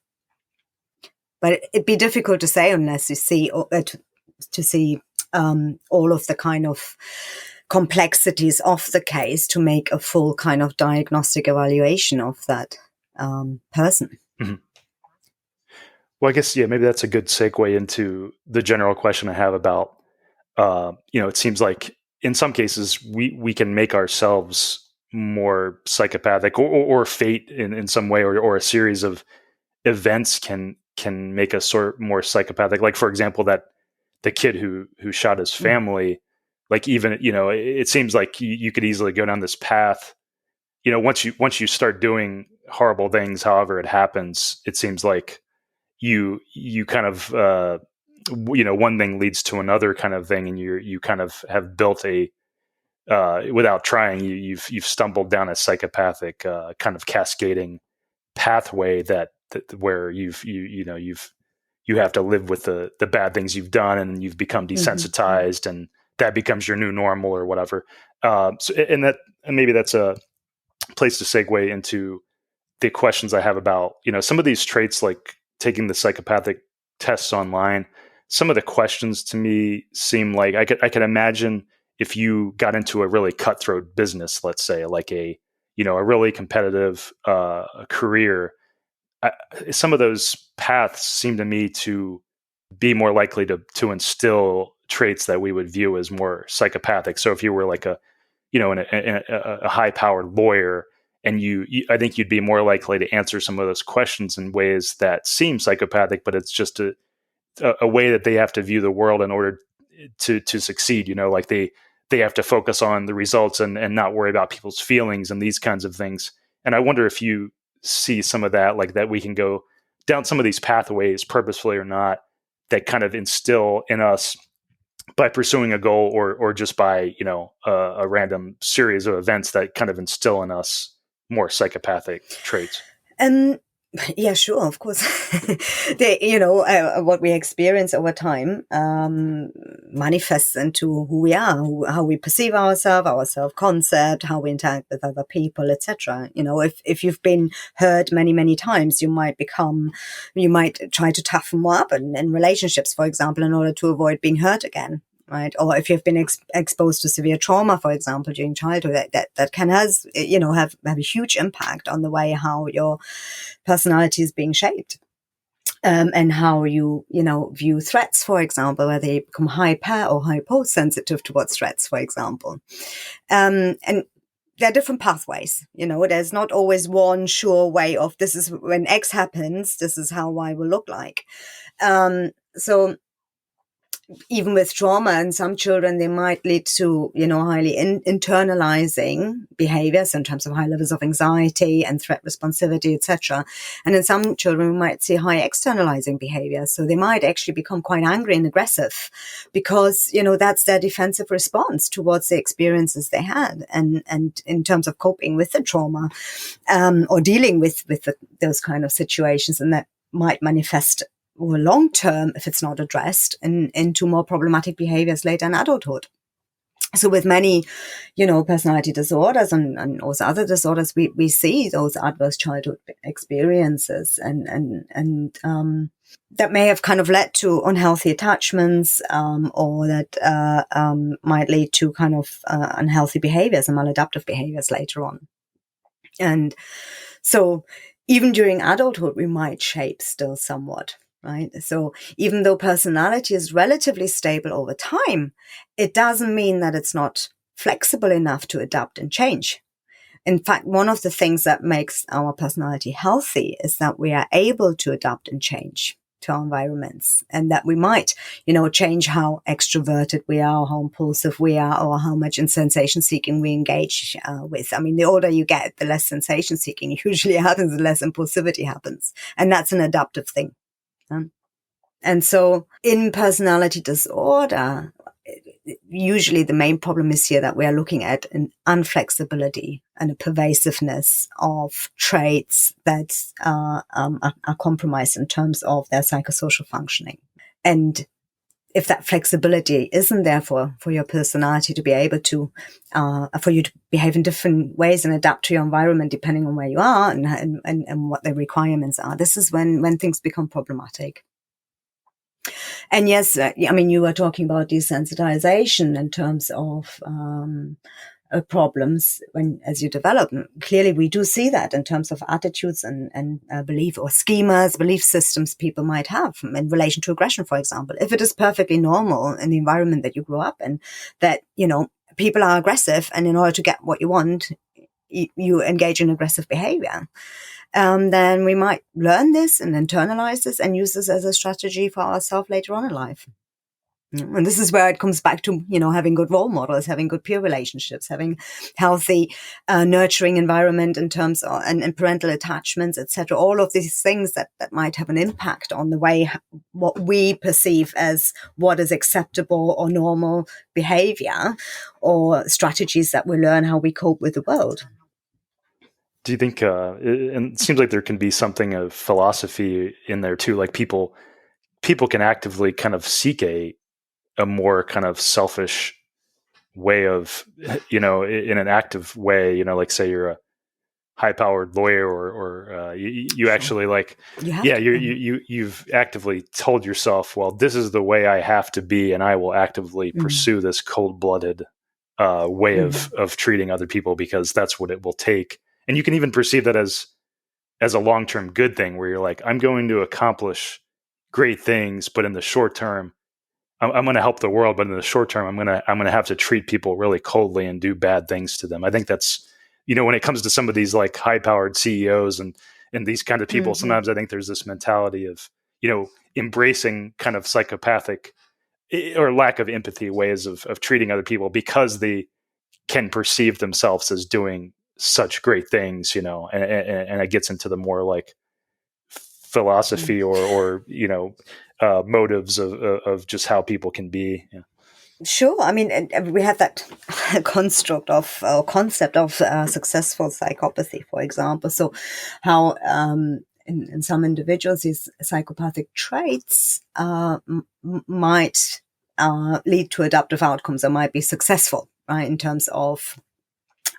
But it'd be difficult to say unless you see to see all of the kind of complexities of the case to make a full kind of diagnostic evaluation of that person. Mm-hmm. Well, I guess, maybe that's a good segue into the general question I have about, it seems like in some cases we can make ourselves more psychopathic, or fate in some way, or a series of events can make us sort of more psychopathic. Like, for example, that the kid who shot his family, like, even, it seems like you could easily go down this path. Once you start doing horrible things, however it happens, it seems like you kind of, one thing leads to another kind of thing, and you kind of have built a, without trying, you've stumbled down a psychopathic kind of cascading pathway that where you have to live with the bad things you've done, and you've become desensitized, and that becomes your new normal or whatever. And maybe that's a place to segue into the questions I have about, some of these traits, like taking the psychopathic tests online. Some of the questions to me seem like I could imagine if you got into a really cutthroat business, let's say, like a really competitive career. Some of those paths seem to me to be more likely to instill traits that we would view as more psychopathic. So if you were like a high-powered lawyer, and I think you'd be more likely to answer some of those questions in ways that seem psychopathic, but it's just a way that they have to view the world in order to succeed. Like they have to focus on the results and not worry about people's feelings and these kinds of things. And I wonder if you see some of that, like that we can go down some of these pathways, purposefully or not, that kind of instill in us by pursuing a goal, or just by, a random series of events that kind of instill in us more psychopathic traits. Yeah, sure, of course. What we experience over time manifests into who we are, how we perceive ourselves, our self-concept, how we interact with other people, etc. If you've been hurt many, many times, you might try to toughen more up in relationships, for example, in order to avoid being hurt again. Right. Or if you've been exposed to severe trauma, for example, during childhood, that can have a huge impact on the way how your personality is being shaped. And how you view threats, for example, whether you become hyper or hyposensitive towards threats, for example. And there are different pathways. There's not always one sure way of, this is when X happens, this is how Y will look like. So even with trauma in some children, they might lead to, highly internalizing behaviors in terms of high levels of anxiety and threat responsivity, etc. And in some children, we might see high externalizing behaviors. So they might actually become quite angry and aggressive because, that's their defensive response towards the experiences they had. And in terms of coping with the trauma, or dealing with those kind of situations, and that might manifest or long term, if it's not addressed, into more problematic behaviors later in adulthood. So with many, personality disorders and also other disorders, we see those adverse childhood experiences and that may have kind of led to unhealthy attachments, or that might lead to kind of unhealthy behaviors and maladaptive behaviors later on. And so even during adulthood, we might shape still somewhat. Right. So even though personality is relatively stable over time, it doesn't mean that it's not flexible enough to adapt and change. In fact, one of the things that makes our personality healthy is that we are able to adapt and change to our environments, and that we might, change how extroverted we are, or how impulsive we are, or how much in sensation seeking we engage with. I mean, the older you get, the less sensation seeking usually happens, the less impulsivity happens. And that's an adaptive thing. And so in personality disorder, usually the main problem is here that we are looking at an unflexibility and a pervasiveness of traits that are compromised in terms of their psychosocial functioning. And if that flexibility isn't there for your personality to be able to, for you to behave in different ways and adapt to your environment depending on where you are and what the requirements are, this is when things become problematic. And yes, you were talking about desensitization in terms of problems as you develop. Clearly, we do see that in terms of attitudes and belief or schemas, belief systems people might have in relation to aggression, for example. If it is perfectly normal in the environment that you grew up in, that, people are aggressive, and in order to get what you want, you engage in aggressive behavior. Then we might learn this and internalize this and use this as a strategy for ourselves later on in life. And this is where it comes back to, having good role models, having good peer relationships, having healthy, nurturing environment in terms of, and parental attachments, etc. All of these things that might have an impact on the way, what we perceive as what is acceptable or normal behavior, or strategies that we learn how we cope with the world. Do you think, and it seems like there can be something of philosophy in there too, like people can actively kind of seek a more kind of selfish way of, in an active way, like say you're a high-powered lawyer, or you actually like, you've actively told yourself, well, this is the way I have to be, and I will actively pursue this cold-blooded way of treating other people because that's what it will take. And you can even perceive that as a long-term good thing, where you're like, I'm going to accomplish great things, but in the short term, I'm going to help the world. But in the short term, I'm going to have to treat people really coldly and do bad things to them. I think that's, when it comes to some of these like high-powered CEOs and these kind of people, sometimes I think there's this mentality of, embracing kind of psychopathic or lack of empathy ways of treating other people because they can perceive themselves as doing such great things, and it gets into the more like philosophy or motives of just how people can be. Yeah. Sure. I mean, we have that construct of concept of successful psychopathy, for example. So how in some individuals, these psychopathic traits might lead to adaptive outcomes or might be successful, right, in terms of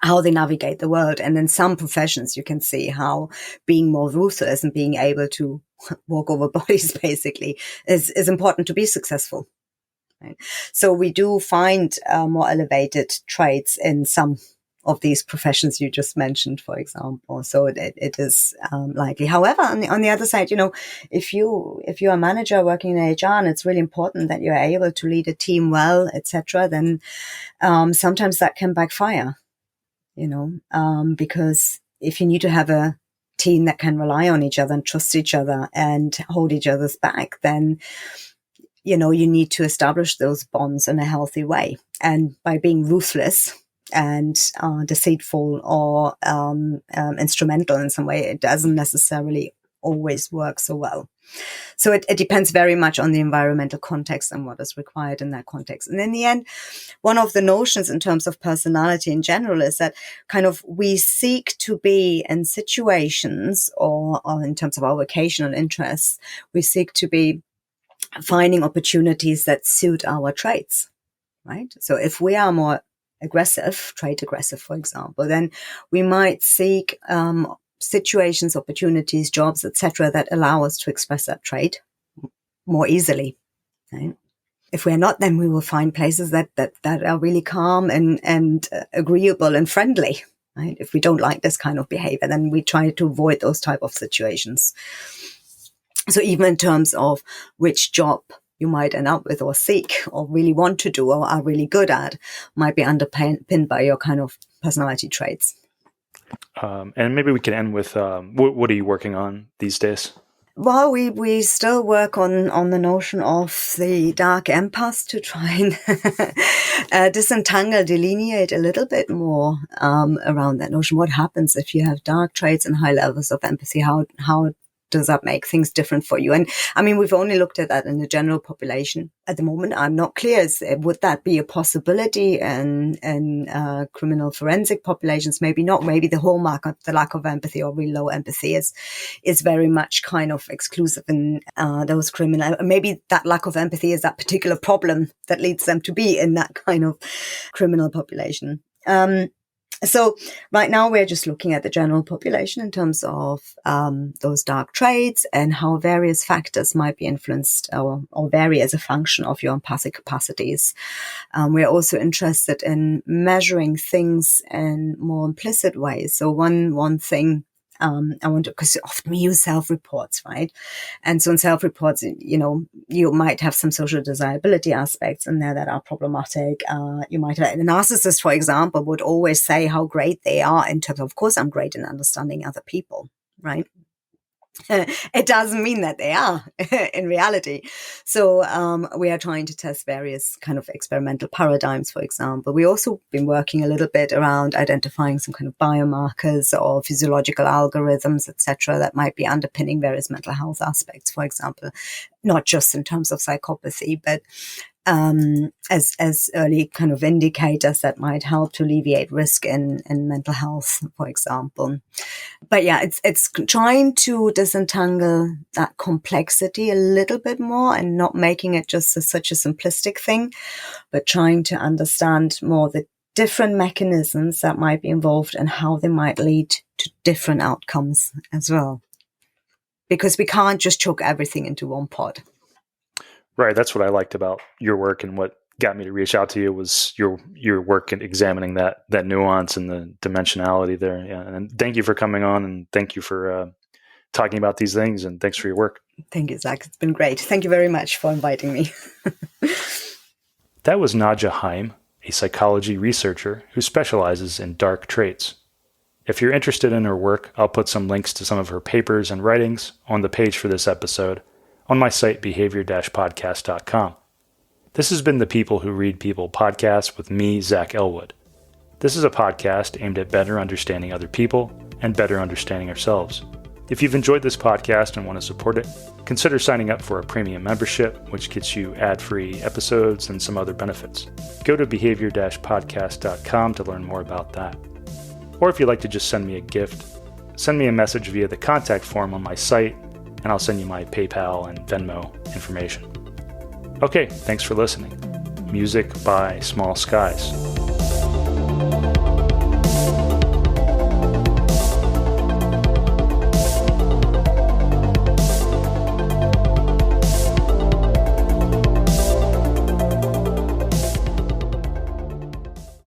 how they navigate the world. And in some professions, you can see how being more ruthless and being able to walk over bodies, basically, is important to be successful. Right? So we do find more elevated traits in some of these professions you just mentioned, for example. So it is likely. However, on the other side, if you're a manager working in HR and it's really important that you're able to lead a team well, etc., then sometimes that can backfire. because if you need to have a team that can rely on each other and trust each other and hold each other's back, then, you need to establish those bonds in a healthy way. And by being ruthless and deceitful or instrumental in some way, it doesn't necessarily always work so well. So it depends very much on the environmental context and what is required in that context. And in the end, one of the notions in terms of personality in general is that kind of we seek to be in situations or in terms of our vocational interests, we seek to be finding opportunities that suit our traits, right? So if we are more aggressive, trait aggressive, for example, then we might seek situations, opportunities, jobs, etc., that allow us to express that trait more easily. Right? If we're not, then we will find places that are really calm and agreeable and friendly. Right? If we don't like this kind of behavior, then we try to avoid those type of situations. So even in terms of which job you might end up with or seek or really want to do or are really good at might be underpinned by your kind of personality traits. And maybe we can end with, what are you working on these days? Well, we still work on the notion of the dark empath to try and disentangle, delineate a little bit more around that notion. What happens if you have dark traits and high levels of empathy? How does that make things different for you? And I mean, we've only looked at that in the general population. At the moment, I'm not clear. Would that be a possibility in criminal forensic populations? Maybe not. Maybe the hallmark of the lack of empathy or really low empathy is very much kind of exclusive in those criminal. Maybe that lack of empathy is that particular problem that leads them to be in that kind of criminal population. So right now we're just looking at the general population in terms of those dark traits and how various factors might be influenced or vary as a function of your empathic capacities. We're also interested in measuring things in more implicit ways. So one thing because often we use self-reports, right? And so in self-reports, you might have some social desirability aspects in there that are problematic. You might have a narcissist, for example, would always say how great they are in terms of course, I'm great in understanding other people, right? It doesn't mean that they are in reality. So we are trying to test various kind of experimental paradigms, for example. We also been working a little bit around identifying some kind of biomarkers or physiological algorithms, etc., that might be underpinning various mental health aspects, for example, not just in terms of psychopathy, but as early kind of indicators that might help to alleviate risk in mental health, for example. But yeah, it's trying to disentangle that complexity a little bit more and not making it just such a simplistic thing, but trying to understand more the different mechanisms that might be involved and how they might lead to different outcomes as well. Because we can't just chuck everything into one pot. Right. That's what I liked about your work, and what got me to reach out to you was your work in examining that nuance and the dimensionality there. Yeah. And thank you for coming on, and thank you for talking about these things, and thanks for your work. Thank you, Zach. It's been great. Thank you very much for inviting me. That was Nadja Haim, a psychology researcher who specializes in dark traits. If you're interested in her work, I'll put some links to some of her papers and writings on the page for this episode on my site, behavior-podcast.com. This has been the People Who Read People podcast with me, Zach Elwood. This is a podcast aimed at better understanding other people and better understanding ourselves. If you've enjoyed this podcast and want to support it, consider signing up for a premium membership, which gets you ad-free episodes and some other benefits. Go to behavior-podcast.com to learn more about that. Or if you'd like to just send me a gift, send me a message via the contact form on my site, and I'll send you my PayPal and Venmo information. Okay, thanks for listening. Music by Small Skies.